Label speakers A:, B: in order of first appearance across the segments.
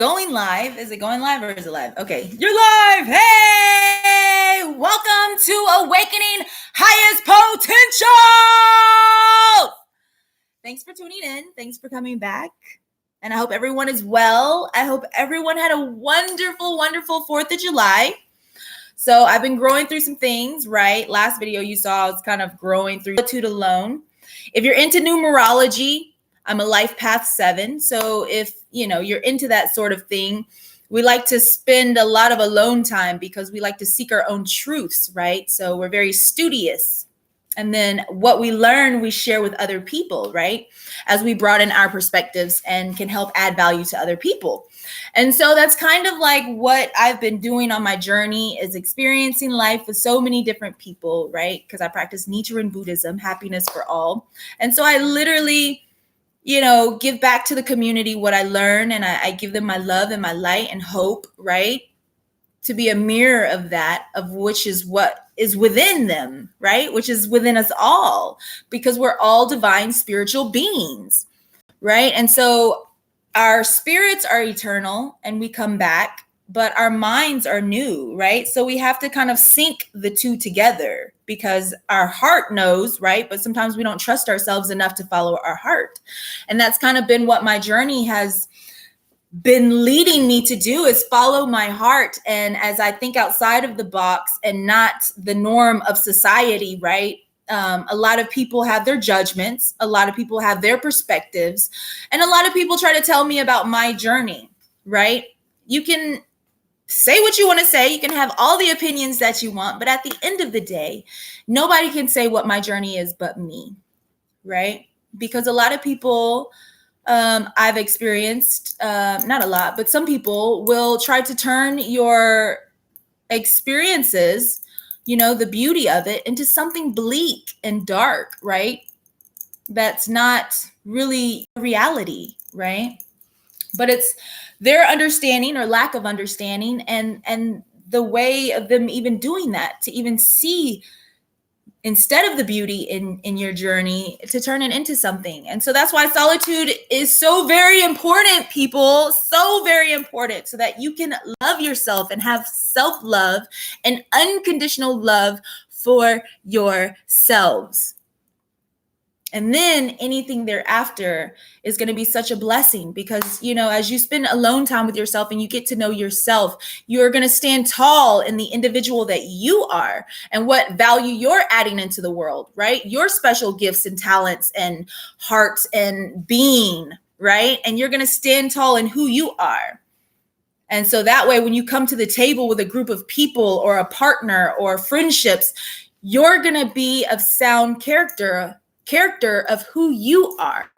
A: Going live? Is it going live or is it live? Okay, you're live. Hey, welcome to Awakening Highest Potential. Thanks for tuning in. Thanks for coming back. And I hope everyone is well. I hope everyone had a wonderful, wonderful 4th of July. So I've been growing through some things, right? Last video you saw, I was kind of growing through solitude alone. If you're into numerology, I'm a life path 7. So if you're into that sort of thing, we like to spend a lot of alone time because we like to seek our own truths, right? So we're very studious. And then what we learn, we share with other people, right? As we broaden our perspectives and can help add value to other people. And so that's kind of like what I've been doing on my journey, is experiencing life with so many different people, right? Because I practice Nichiren Buddhism, happiness for all. And so I literally, give back to the community what I learn, and I give them my love and my light and hope, right? To be a mirror of that, of which is what is within them, right? Which is within us all, because we're all divine spiritual beings, right? And so our spirits are eternal and we come back, but our minds are new, right? So we have to kind of sync the two together, because our heart knows, right? But sometimes we don't trust ourselves enough to follow our heart. And that's kind of been what my journey has been leading me to do, is follow my heart. And as I think outside of the box and not the norm of society, right? A lot of people have their judgments. A lot of people have their perspectives. And a lot of people try to tell me about my journey, right? You can say what you want to say. You can have all the opinions that you want. But at the end of the day, nobody can say what my journey is but me, right? Because a lot of people I've experienced, not a lot, but some people will try to turn your experiences, the beauty of it, into something bleak and dark, right? That's not really reality, right? But it's their understanding or lack of understanding, and the way of them even doing that, to even see, instead of the beauty in your journey, to turn it into something. And so that's why solitude is so very important, people, so very important, so that you can love yourself and have self-love and unconditional love for yourselves. And then anything thereafter is going to be such a blessing, because, as you spend alone time with yourself and you get to know yourself, you're going to stand tall in the individual that you are and what value you're adding into the world, right? Your special gifts and talents and hearts and being, right? And you're going to stand tall in who you are. And so that way, when you come to the table with a group of people or a partner or friendships, you're going to be of sound character of who you are,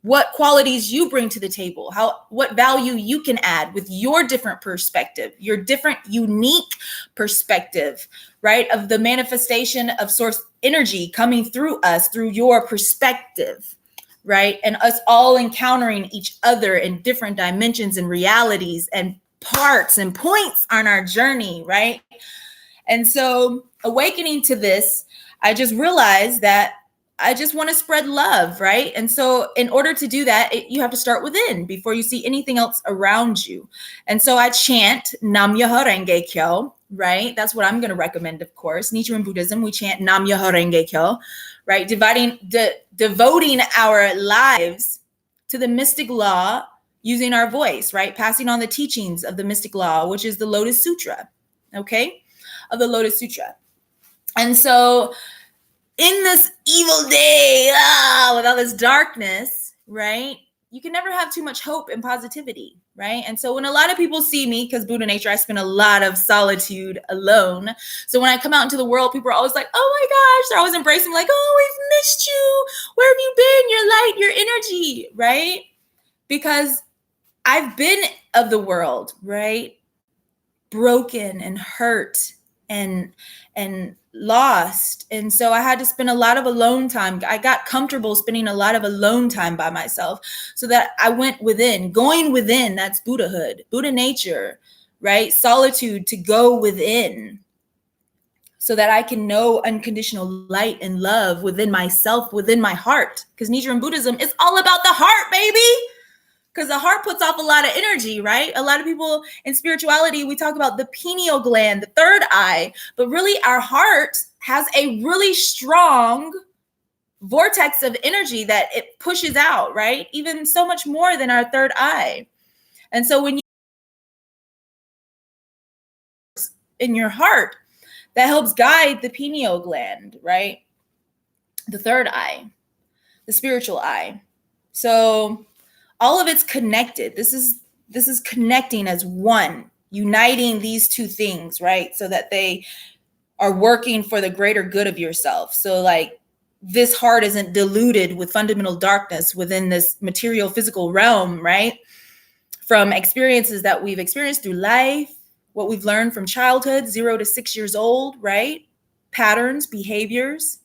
A: what qualities you bring to the table, what value you can add with your different perspective, your different unique perspective, right? Of the manifestation of source energy coming through us, through your perspective, right? And us all encountering each other in different dimensions and realities and parts and points on our journey, right? And so awakening to this, I just realized that I just want to spread love, right? And so in order to do that, you have to start within before you see anything else around you. And so I chant MYOHO RENGE KYO, right? That's what I'm going to recommend, of course. Nichiren Buddhism, we chant MYOHO RENGE KYO, right? Devoting our lives to the mystic law using our voice, right? Passing on the teachings of the mystic law, which is the Lotus Sutra, okay? Of the Lotus Sutra. And so in this evil day, with all this darkness, right? You can never have too much hope and positivity, right? And so when a lot of people see me, because Buddha nature, I spend a lot of solitude alone. So when I come out into the world, people are always like, oh my gosh, they're always embracing me, like, oh, we've missed you. Where have you been? Your light, your energy, right? Because I've been of the world, right? Broken and hurt and lost. And so I had to spend a lot of alone time. I got comfortable spending a lot of alone time by myself, so that I went within. Going within, that's Buddhahood, Buddha nature, right? Solitude, to go within, so that I can know unconditional light and love within myself, within my heart. Because Nichiren Buddhism is all about the heart, baby. because the heart puts off a lot of energy, right? A lot of people in spirituality, we talk about the pineal gland, the third eye, but really our heart has a really strong vortex of energy that it pushes out, right? Even so much more than our third eye. And so when you in your heart, that helps guide the pineal gland, right? The third eye, the spiritual eye. So all of it's connected. This is connecting as one, uniting these two things, right? So that they are working for the greater good of yourself. So like this heart isn't diluted with fundamental darkness within this material physical realm, right? From experiences that we've experienced through life, what we've learned from childhood, 0 to 6 years old, right? Patterns, behaviors.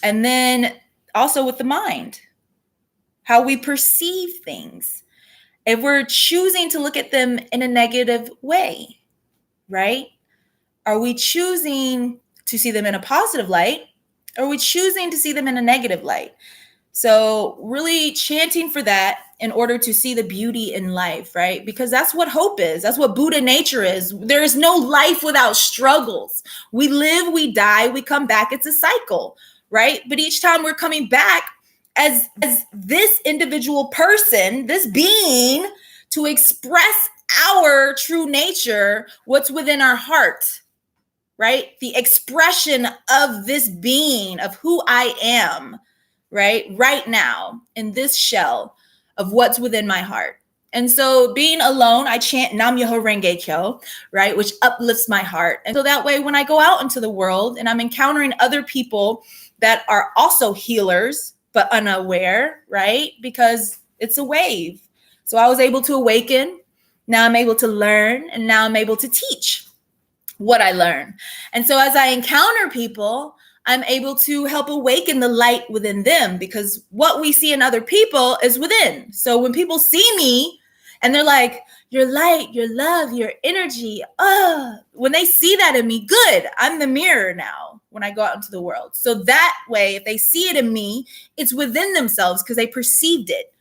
A: And then also with the mind, how we perceive things. If we're choosing to look at them in a negative way, right? Are we choosing to see them in a positive light? Or are we choosing to see them in a negative light? So really chanting for that in order to see the beauty in life, right? Because that's what hope is. That's what Buddha nature is. There is no life without struggles. We live, we die, we come back. It's a cycle, right? But each time we're coming back as this individual person, this being, to express our true nature, what's within our heart, right? The expression of this being, of who I am, right now in this shell of what's within my heart. And so being alone, I chant MYOHO RENGE KYO, right, which uplifts my heart. And so that way, when I go out into the world and I'm encountering other people that are also healers, but unaware, right, because it's a wave. So I was able to awaken. Now I'm able to learn, and now I'm able to teach what I learn. And so as I encounter people, I'm able to help awaken the light within them, because what we see in other people is within. So when people see me and they're like, your light, your love, your energy, when they see that in me, good, I'm the mirror now when I go out into the world. So that way, if they see it in me, it's within themselves because they perceived it.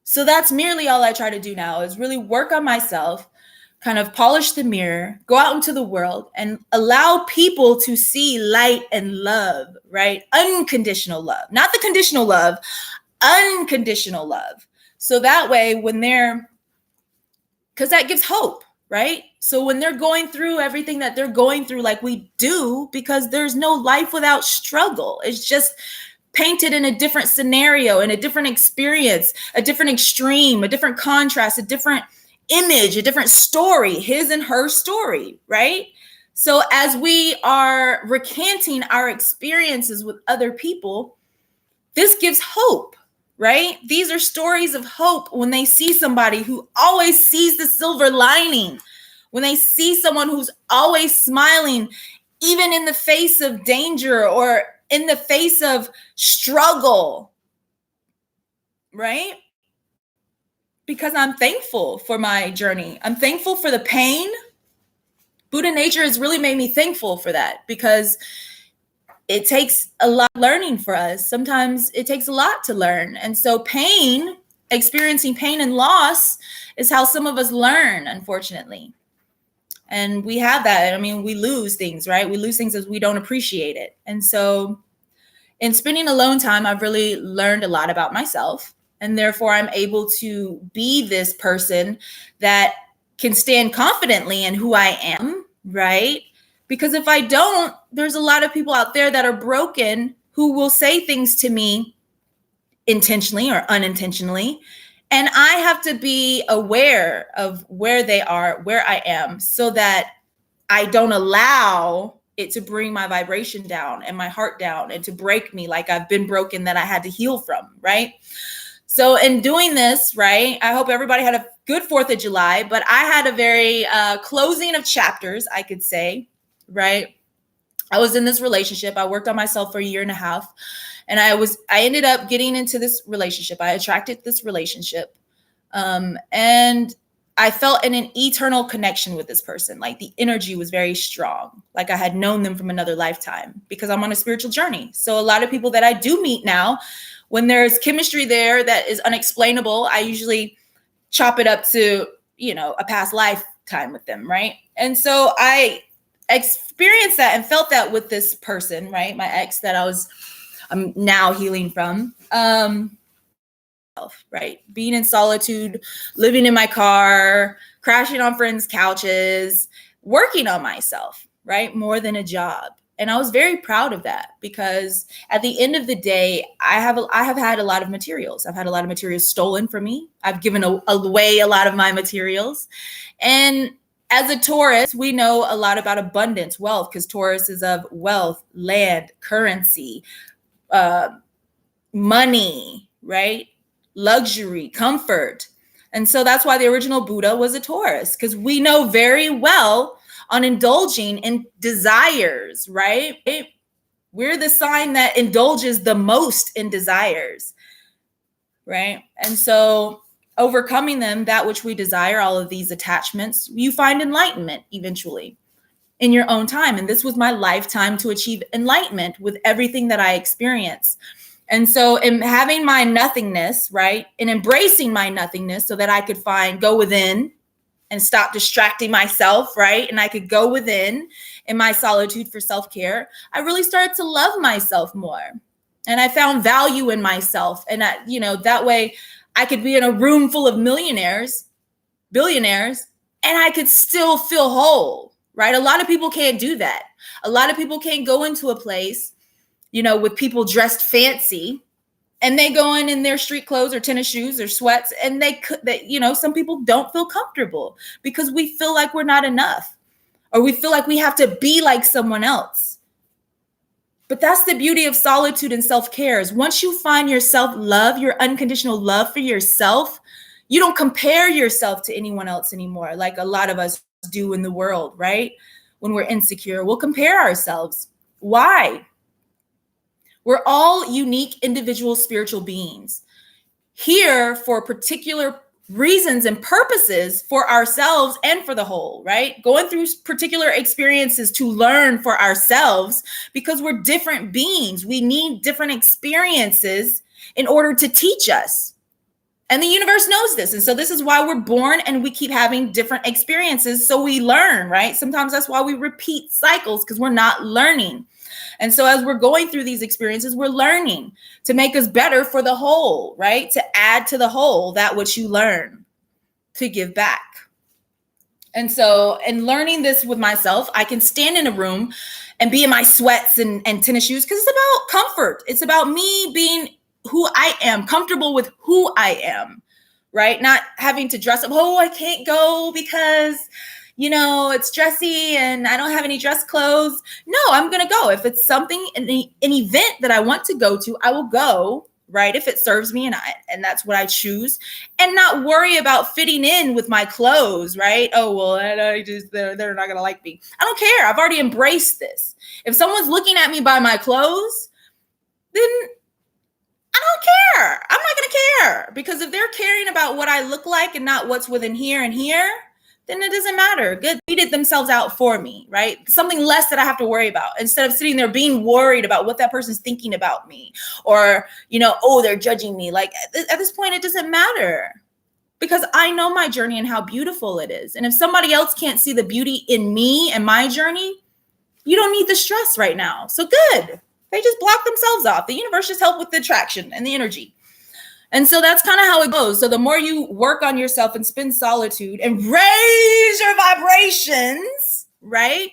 A: So that's merely all I try to do now, is really work on myself, kind of polish the mirror, go out into the world and allow people to see light and love, right? Unconditional love, not the conditional love, unconditional love. So that way, when they're, because that gives hope, right? So when they're going through everything that they're going through, like we do, because there's no life without struggle. It's just painted in a different scenario, in a different experience, a different extreme, a different contrast, a different image, a different story, his and her story, right? So as we are recanting our experiences with other people, this gives hope, right? These are stories of hope when they see somebody who always sees the silver lining, when they see someone who's always smiling, even in the face of danger or in the face of struggle, right? Because I'm thankful for my journey. I'm thankful for the pain. Buddha nature has really made me thankful for that, because it takes a lot of learning for us. Sometimes it takes a lot to learn. And so pain, experiencing pain and loss, is how some of us learn, unfortunately. And we have that. I mean, we lose things, right? We lose things as we don't appreciate it. And so in spending alone time, I've really learned a lot about myself. And therefore, I'm able to be this person that can stand confidently in who I am, right? Because if I don't, there's a lot of people out there that are broken who will say things to me intentionally or unintentionally. And I have to be aware of where they are, where I am, so that I don't allow it to bring my vibration down and my heart down and to break me like I've been broken, that I had to heal from, right? So in doing this, right, I hope everybody had a good 4th of July, but I had a very closing of chapters, I could say, right? I was in this relationship. I worked on myself for 1.5 years. And I ended up getting into this relationship. I attracted this relationship. And I felt an eternal connection with this person. Like the energy was very strong. Like I had known them from another lifetime, because I'm on a spiritual journey. So a lot of people that I do meet now, When there's chemistry there that is unexplainable, I usually chop it up to, a past lifetime with them, right? And so I experienced that and felt that with this person, right? My ex that I'm now healing from. Right? Being in solitude, living in my car, crashing on friends' couches, working on myself, right? More than a job. And I was very proud of that because at the end of the day, I have had a lot of materials. I've had a lot of materials stolen from me. I've given away a lot of my materials. And as a Taurus, we know a lot about abundance, wealth, because Taurus is of wealth, land, currency, money, right? Luxury, comfort. And so that's why the original Buddha was a Taurus, because we know very well on indulging in desires, right? We're the sign that indulges the most in desires, right? And so overcoming them, that which we desire, all of these attachments, you find enlightenment eventually in your own time. And this was my lifetime to achieve enlightenment with everything that I experienced. And so in having my nothingness, right, and embracing my nothingness so that I could go within and stop distracting myself, right? And I could go within in my solitude for self-care, I really started to love myself more. And I found value in myself. And that way I could be in a room full of millionaires, billionaires, and I could still feel whole, right? A lot of people can't do that. A lot of people can't go into a place with people dressed fancy and they go in their street clothes or tennis shoes or sweats. And some people don't feel comfortable because we feel like we're not enough or we feel like we have to be like someone else. But that's the beauty of solitude and self-care is once you find your self-love, your unconditional love for yourself, you don't compare yourself to anyone else anymore. Like a lot of us do in the world, right? When we're insecure, we'll compare ourselves. Why? We're all unique individual spiritual beings here for particular reasons and purposes for ourselves and for the whole, right? Going through particular experiences to learn for ourselves because we're different beings. We need different experiences in order to teach us. And the universe knows this. And so this is why we're born and we keep having different experiences. So we learn, right? Sometimes that's why we repeat cycles because we're not learning. And so as we're going through these experiences, we're learning to make us better for the whole, right? To add to the whole that which you learn, to give back. And so in learning this with myself, I can stand in a room and be in my sweats and tennis shoes because it's about comfort. It's about me being who I am, comfortable with who I am, right? Not having to dress up. Oh, I can't go because it's dressy and I don't have any dress clothes. No, I'm going to go. If it's something, an event that I want to go to, I will go, right? If it serves me and that's what I choose and not worry about fitting in with my clothes, right? Oh, well, they're not going to like me. I don't care. I've already embraced this. If someone's looking at me by my clothes, then I don't care. I'm not going to care because if they're caring about what I look like and not what's within here and here, then it doesn't matter. Good. They did themselves out for me, right? Something less that I have to worry about instead of sitting there being worried about what that person's thinking about me or, oh, they're judging me. Like at this point, it doesn't matter because I know my journey and how beautiful it is. And if somebody else can't see the beauty in me and my journey, you don't need the stress right now. So good. They just block themselves off. The universe just helped with the attraction and the energy. And so that's kind of how it goes. So the more you work on yourself and spend solitude and raise your vibrations, right?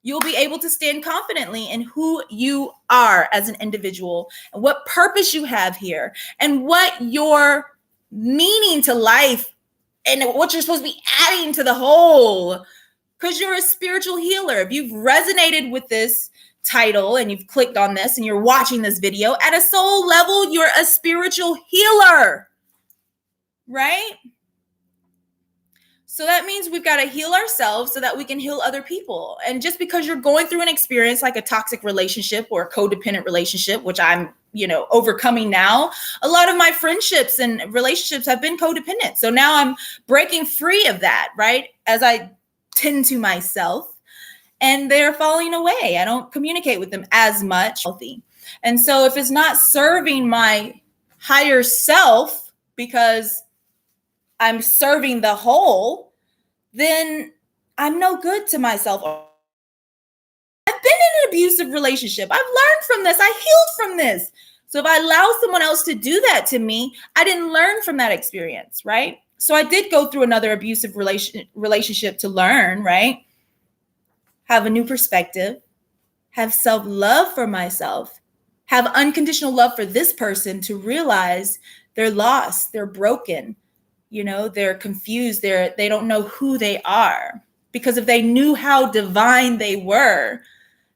A: You'll be able to stand confidently in who you are as an individual and what purpose you have here and what your meaning to life and what you're supposed to be adding to the whole. Because you're a spiritual healer. If you've resonated with this title and you've clicked on this and you're watching this video, at a soul level, you're a spiritual healer, right? So that means we've got to heal ourselves so that we can heal other people. And just because you're going through an experience like a toxic relationship or a codependent relationship, which I'm, overcoming now, a lot of my friendships and relationships have been codependent. So now I'm breaking free of that, right? As I tend to myself and they're falling away. I don't communicate with them as much. Healthy. And so if it's not serving my higher self because I'm serving the whole, then I'm no good to myself. I've been in an abusive relationship. I've learned from this. I healed from this. So if I allow someone else to do that to me, I didn't learn from that experience, right? So I did go through another abusive relationship to learn, right? Have a new perspective, have self-love for myself, have unconditional love for this person to realize they're lost, they're broken, they're confused, they don't know who they are. Because if they knew how divine they were,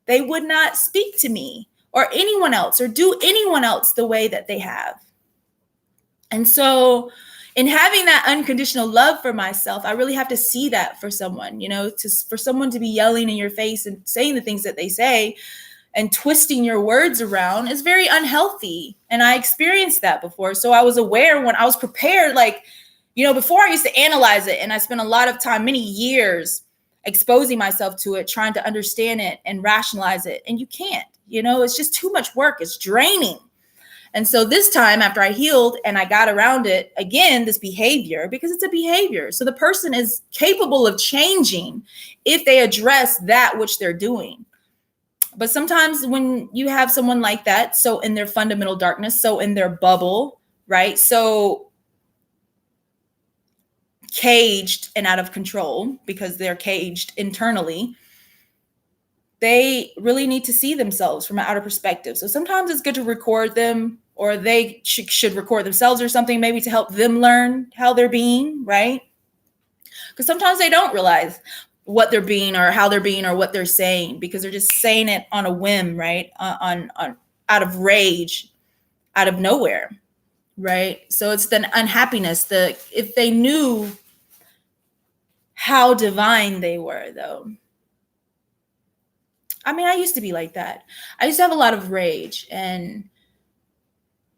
A: they would not speak to me or anyone else or do anyone else the way that they have. And so in having that unconditional love for myself, I really have to see that for someone, for someone to be yelling in your face and saying the things that they say and twisting your words around is very unhealthy. And I experienced that before. So I was aware when I was prepared, before I used to analyze it, and I spent a lot of time, many years, exposing myself to it, trying to understand it and rationalize it. And you can't, it's just too much work. It's draining. And so this time after I healed and I got around it again, this behavior, because it's a behavior. So the person is capable of changing if they address that which they're doing. But sometimes when you have someone like that, so in their fundamental darkness, so in their bubble, right? So caged and out of control because they're caged internally, they really need to see themselves from an outer perspective. So sometimes it's good to record them, or they should record themselves or something, maybe to help them learn how they're being, right? Because sometimes they don't realize what they're being or how they're being or what they're saying, because they're just saying it on a whim, right? On out of rage, out of nowhere, right? So it's the unhappiness. If they knew how divine they were, though. I mean, I used to be like that. I used to have a lot of rage and,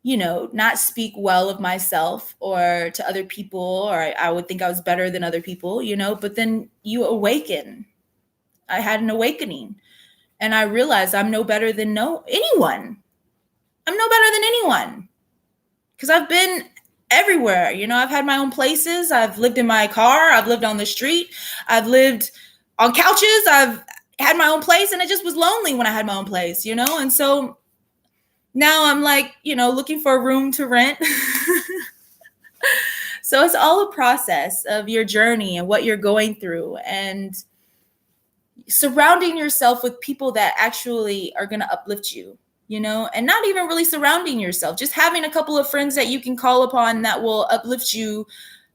A: not speak well of myself or to other people, or I would think I was better than other people, but then you awaken. I had an awakening and I realized I'm no better than anyone. I'm no better than anyone because I've been everywhere. I've had my own places. I've lived in my car. I've lived on the street. I've lived on couches. I've had my own place, and it just was lonely when I had my own place, and so now I'm looking for a room to rent. So it's all a process of your journey and what you're going through, and surrounding yourself with people that actually are going to uplift you, and not even really surrounding yourself, just having a couple of friends that you can call upon that will uplift you.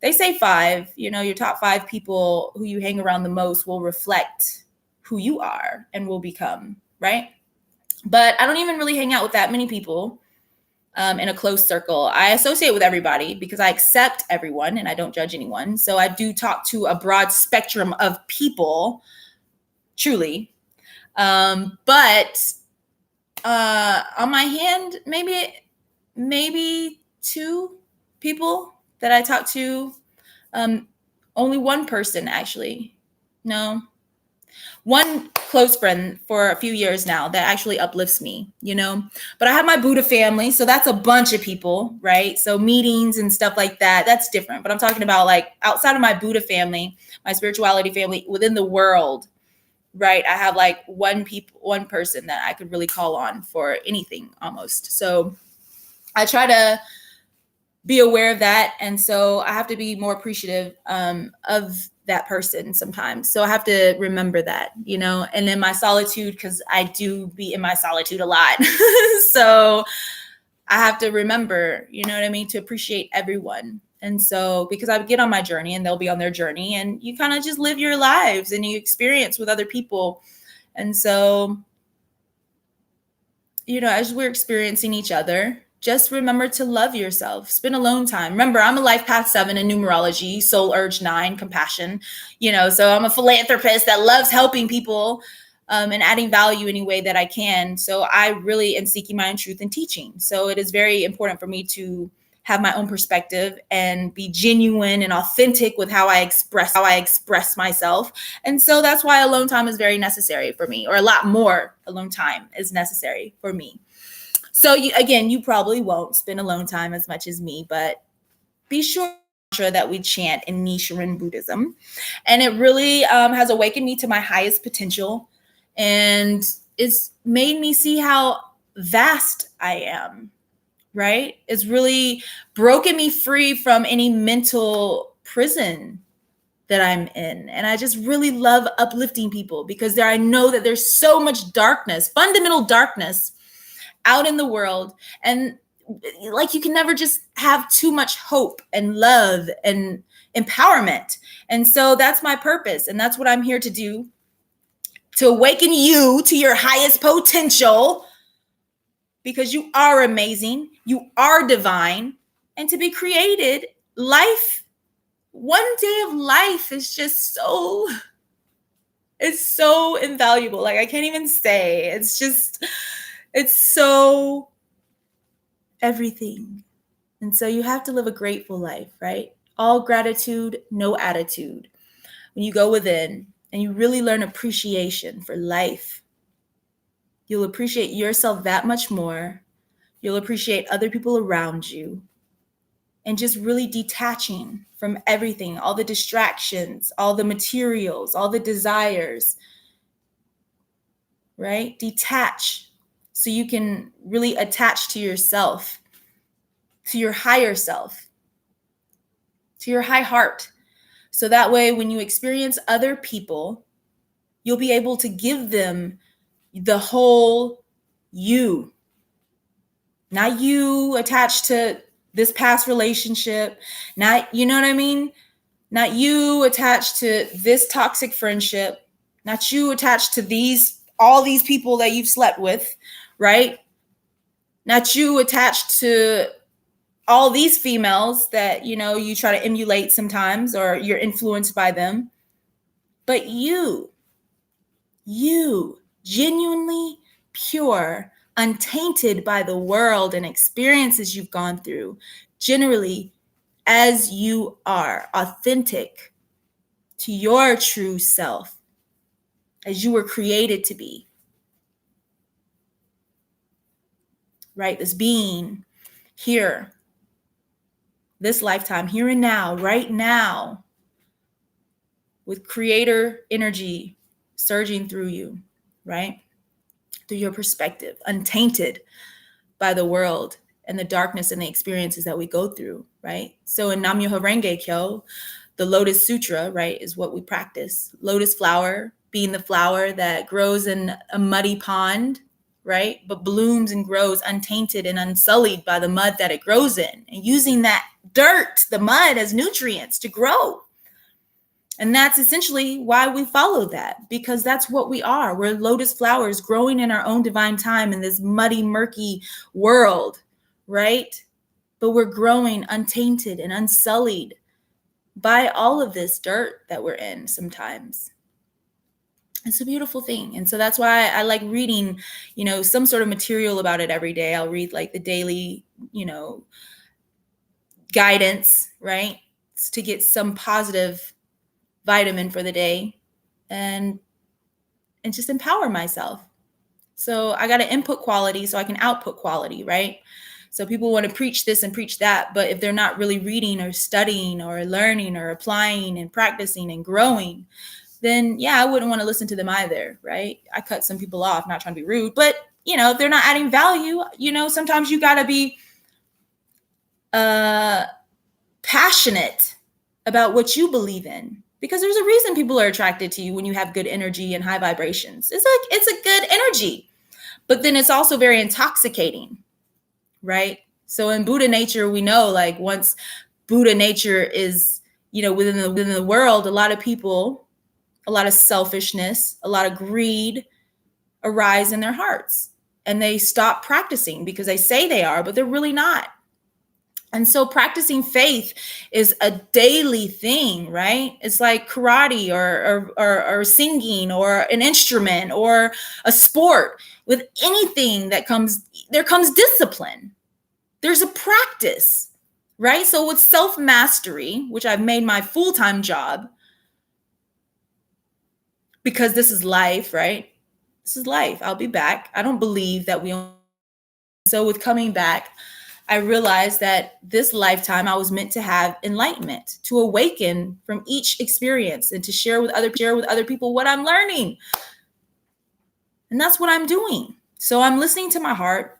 A: They say 5, your top 5 people who you hang around the most will reflect who you are and will become, right? But I don't even really hang out with that many people in a close circle. I associate with everybody because I accept everyone and I don't judge anyone. So I do talk to a broad spectrum of people, truly. But on my hand, maybe 2 people that I talk to. Only one person, actually. No. One close friend for a few years now that actually uplifts me, but I have my Buddha family. So that's a bunch of people, right? So meetings and stuff like that, that's different. But I'm talking about outside of my Buddha family, my spirituality family within the world, right? I have one person that I could really call on for anything almost. So I try to be aware of that. And so I have to be more appreciative of that person sometimes. So I have to remember that, and in my solitude, because I do be in my solitude a lot. So I have to remember, to appreciate everyone. And so because I get on my journey and they'll be on their journey, and you kind of just live your lives and you experience with other people. And so, as we're experiencing each other, just remember to love yourself. Spend alone time. Remember, I'm a life path 7 in numerology, soul urge 9, compassion. So I'm a philanthropist that loves helping people and adding value any way that I can. So I really am seeking my own truth and teaching. So it is very important for me to have my own perspective and be genuine and authentic with how I express myself. And so that's why alone time is very necessary for me, or a lot more alone time is necessary for me. So you probably won't spend alone time as much as me, but be sure that we chant in Nichiren Buddhism. And it really has awakened me to my highest potential, and it's made me see how vast I am, right? It's really broken me free from any mental prison that I'm in. And I just really love uplifting people because I know that there's so much darkness, fundamental darkness out in the world. And like, you can never just have too much hope and love and empowerment. And so that's my purpose. And that's what I'm here to do, to awaken you to your highest potential, because you are amazing, you are divine, and to be created. Life, one day of life is just so, it's so invaluable. Like, I can't even say. It's so everything. And so you have to live a grateful life, right? All gratitude, no attitude. When you go within and you really learn appreciation for life, you'll appreciate yourself that much more. You'll appreciate other people around you, and just really detaching from everything, all the distractions, all the materials, all the desires, right? Detach so you can really attach to yourself, to your higher self, to your high heart. So that way, when you experience other people, you'll be able to give them the whole you, not you attached to this past relationship, not, you know what I mean? Not you attached to this toxic friendship, not you attached to all these people that you've slept with, right? Not you attached to all these females that, you try to emulate sometimes, or you're influenced by them. But you genuinely pure, untainted by the world and experiences you've gone through, generally, as you are, authentic to your true self, as you were created to be, right? This being here, this lifetime, here and now, right now, with creator energy surging through you, right? Through your perspective, untainted by the world and the darkness and the experiences that we go through, right? So in MYOHO RENGE KYO, the Lotus Sutra, right, is what we practice. Lotus flower being the flower that grows in a muddy pond, right, but blooms and grows untainted and unsullied by the mud that it grows in, and using that dirt, the mud, as nutrients to grow. And that's essentially why we follow that, because that's what we are. We're lotus flowers growing in our own divine time in this muddy, murky world, right? But we're growing untainted and unsullied by all of this dirt that we're in sometimes. It's a beautiful thing. And so that's why I like reading, some sort of material about it every day. I'll read like the daily, guidance, right? To get some positive vitamin for the day and just empower myself. So I got to input quality so I can output quality, right? So people want to preach this and preach that, but if they're not really reading or studying or learning or applying and practicing and growing, then yeah, I wouldn't want to listen to them either, right? I cut some people off, not trying to be rude, but if they're not adding value, sometimes you got to be passionate about what you believe in, because there's a reason people are attracted to you when you have good energy and high vibrations. It's a good energy, but then it's also very intoxicating, right? So in Buddha nature, we know, like, once Buddha nature is, within the world, a lot of people, a lot of selfishness, a lot of greed arise in their hearts, and they stop practicing because they say they are, but they're really not. And so practicing faith is a daily thing, right? It's like karate or singing or an instrument or a sport. With anything there comes discipline. There's a practice, right? So with self-mastery, which I've made my full-time job, because this is life, right? This is life. I'll be back. I don't believe that we So with coming back, I realized that this lifetime I was meant to have enlightenment, to awaken from each experience and to share with other people what I'm learning. And that's what I'm doing. So I'm listening to my heart.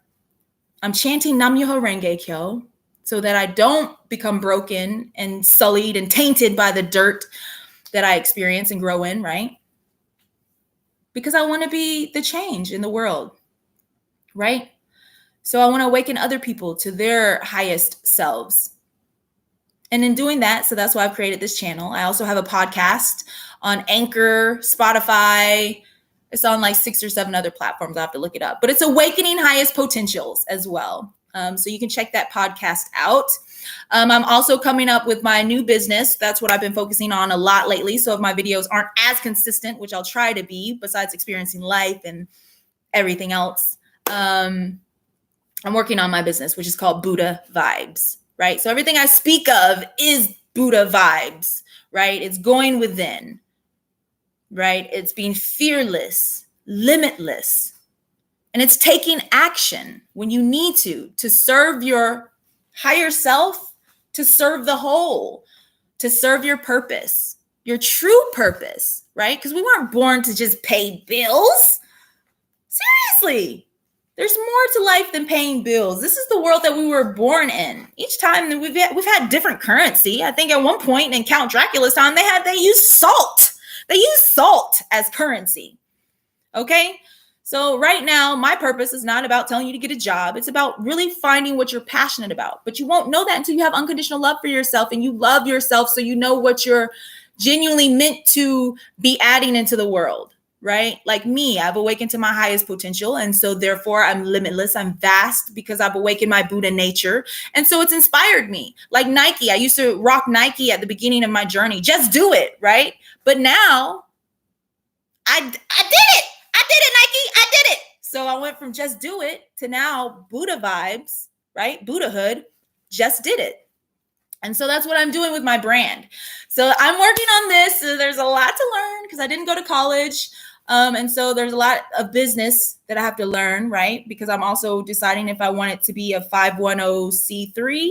A: I'm chanting MYOHO RENGE KYO so that I don't become broken and sullied and tainted by the dirt that I experience and grow in, right? Because I want to be the change in the world, right? So I want to awaken other people to their highest selves. And in doing that, so that's why I've created this channel. I also have a podcast on Anchor, Spotify. It's on like 6 or 7 other platforms. I have to look it up. But it's Awakening Highest Potentials as well. So you can check that podcast out. I'm also coming up with my new business. That's what I've been focusing on a lot lately. So if my videos aren't as consistent, which I'll try to be, besides experiencing life and everything else, I'm working on my business, which is called Buddha Vibes, right? So everything I speak of is Buddha vibes, right? It's going within, right? It's being fearless, limitless, and it's taking action when you need to serve your higher self, to serve the whole, to serve your purpose, your true purpose, right? Because we weren't born to just pay bills. Seriously. There's more to life than paying bills. This is the world that we were born in. Each time that we've had different currency. I think at one point in Count Dracula's time, they used salt. They used salt as currency. Okay? So right now, my purpose is not about telling you to get a job. It's about really finding what you're passionate about. But you won't know that until you have unconditional love for yourself and you love yourself so you know what you're genuinely meant to be adding into the world. Right? Like me, I've awakened to my highest potential. And so therefore I'm limitless. I'm vast because I've awakened my Buddha nature. And so it's inspired me. Like Nike, I used to rock Nike at the beginning of my journey. Just do it. Right? But now I did it. I did it, Nike. I did it. So I went from just do it to now Buddha vibes, right? Buddhahood, just did it. And so that's what I'm doing with my brand. So I'm working on this. So there's a lot to learn because I didn't go to college. And so there's a lot of business that I have to learn, right? Because I'm also deciding if I want it to be a 510c3,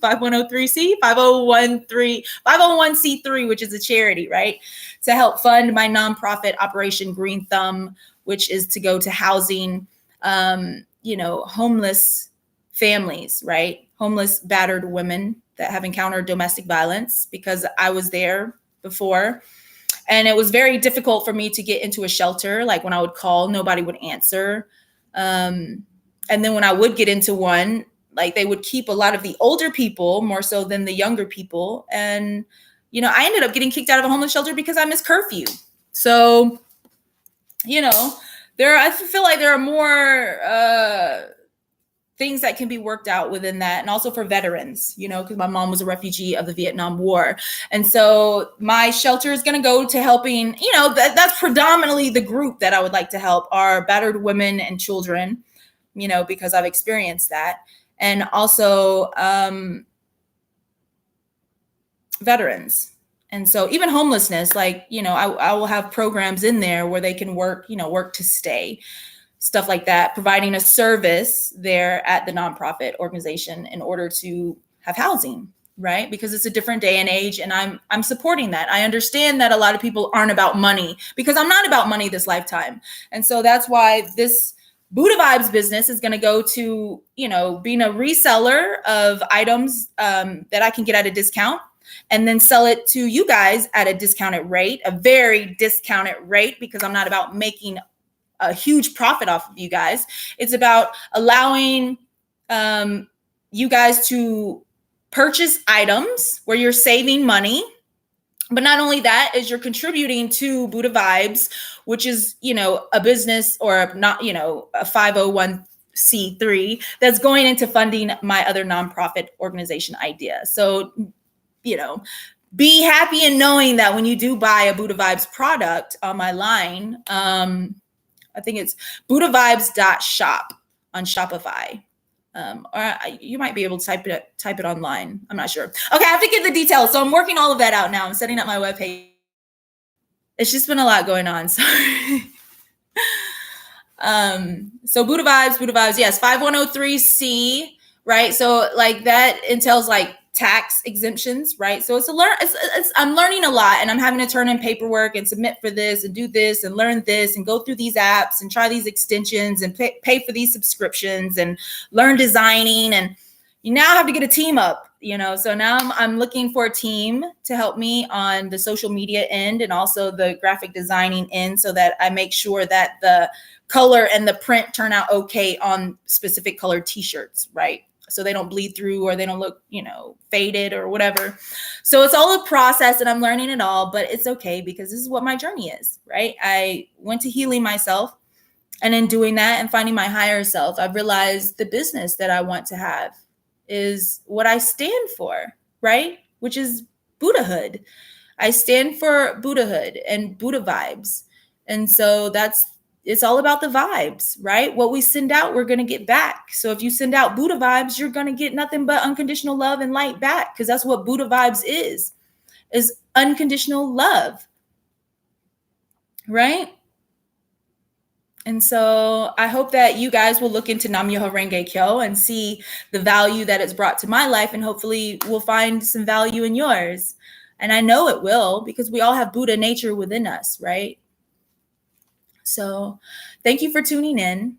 A: 510c, 501c3, which is a charity, right? To help fund my nonprofit Operation Green Thumb, which is to go to housing, homeless families, right? Homeless, battered women that have encountered domestic violence, because I was there before. And it was very difficult for me to get into a shelter. Like when I would call, nobody would answer. And then when I would get into one, like they would keep a lot of the older people more so than the younger people. And, I ended up getting kicked out of a homeless shelter because I missed curfew. So, I feel like there are more things that can be worked out within that. And also for veterans, because my mom was a refugee of the Vietnam War. And so my shelter is going to go to helping, that's predominantly the group that I would like to help are battered women and children, because I've experienced that. And also veterans. And so even homelessness, like, I will have programs in there where they can work to stay. Stuff like that, providing a service there at the nonprofit organization in order to have housing, right? Because it's a different day and age, and I'm supporting that. I understand that a lot of people aren't about money, because I'm not about money this lifetime. And so that's why this Buddha Vibes business is going to go to, being a reseller of items that I can get at a discount, and then sell it to you guys at a discounted rate, a very discounted rate, because I'm not about making a huge profit off of you guys. It's about allowing you guys to purchase items where you're saving money. But not only that, is you're contributing to Buddha Vibes, which is, a business or a 501c3 that's going into funding my other nonprofit organization idea. So, be happy in knowing that when you do buy a Buddha Vibes product on my line, I think it's buddhavibes.shop on Shopify. Or you might be able to type it online. I'm not sure. Okay, I have to get the details. So I'm working all of that out now. I'm setting up my webpage. It's just been a lot going on. Sorry. So Buddha vibes, yes, 5103C, right? So like that entails like tax exemptions, right? So I'm learning a lot, and I'm having to turn in paperwork and submit for this and do this and learn this and go through these apps and try these extensions and pay for these subscriptions and learn designing. And you now have to get a team up, so now I'm looking for a team to help me on the social media end and also the graphic designing end, so that I make sure that the color and the print turn out okay on specific colored t-shirts, right? So they don't bleed through or they don't look, faded or whatever. So it's all a process, and I'm learning it all, but it's okay because this is what my journey is, right? I went to healing myself, and in doing that and finding my higher self, I've realized the business that I want to have is what I stand for, right? Which is Buddhahood. I stand for Buddhahood and Buddha vibes. And so it's all about the vibes, right? What we send out, we're going to get back. So if you send out Buddha vibes, you're going to get nothing but unconditional love and light back, because that's what Buddha vibes is unconditional love, right? And so I hope that you guys will look into MYOHO RENGE KYO and see the value that it's brought to my life, and hopefully we'll find some value in yours. And I know it will, because we all have Buddha nature within us, right? So thank you for tuning in.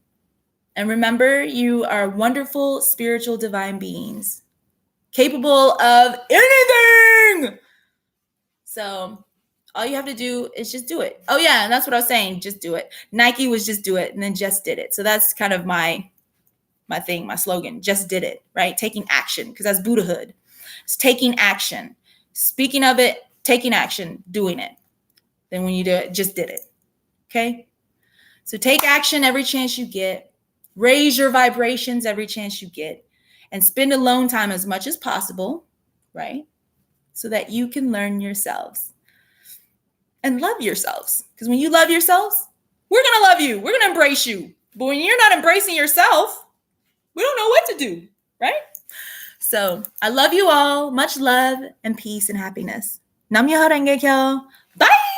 A: And remember, you are wonderful, spiritual, divine beings, capable of anything. So all you have to do is just do it. Oh yeah, and that's what I was saying. Just do it. Nike was just do it, and then just did it. So that's kind of my thing, my slogan. Just did it, right? Taking action, because that's Buddhahood. It's taking action. Speaking of it, taking action, doing it. Then when you do it, just did it. Okay? So take action every chance you get. Raise your vibrations every chance you get. And spend alone time as much as possible, right? So that you can learn yourselves. And love yourselves. Because when you love yourselves, we're going to love you. We're going to embrace you. But when you're not embracing yourself, we don't know what to do, right? So I love you all. Much love and peace and happiness. MYOHO RENGE KYO. Bye.